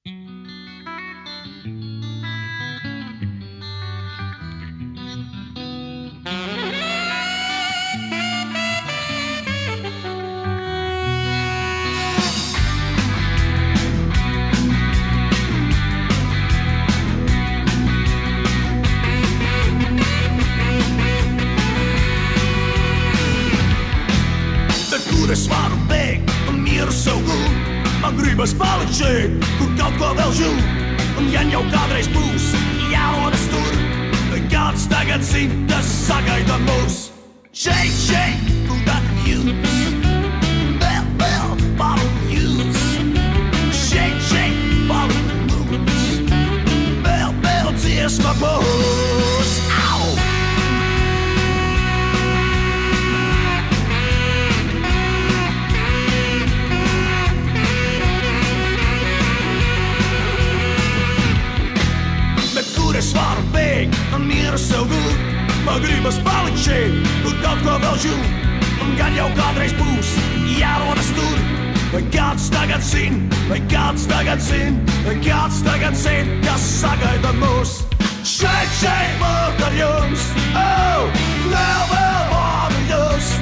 Kur es varu bēgt un mieru sev gūt, man gribas palikt šeit, kur kaut ko vēl žūt. Un ja jau kādreiz būs jārodas tur, kāds tagad zin, tas sagaida mūs. Šeit, šeit, kur tad jūs, vēl palikt jūs. Šeit, šeit, palikt mūs, vēl dziesma būs. Au! Kur es varu bēgt un mieru sev gūt, man gribas palikt šeit, kur kaut ko vēl žūt. Un gan jau kādreiz būs jārodas tur, vai kāds tagad zin, vai kāds tagad zin, vai kāds tagad zin, kas sagaida mūs. Šeit, šeit, būt ar jums, oh, vēl vāru jūs.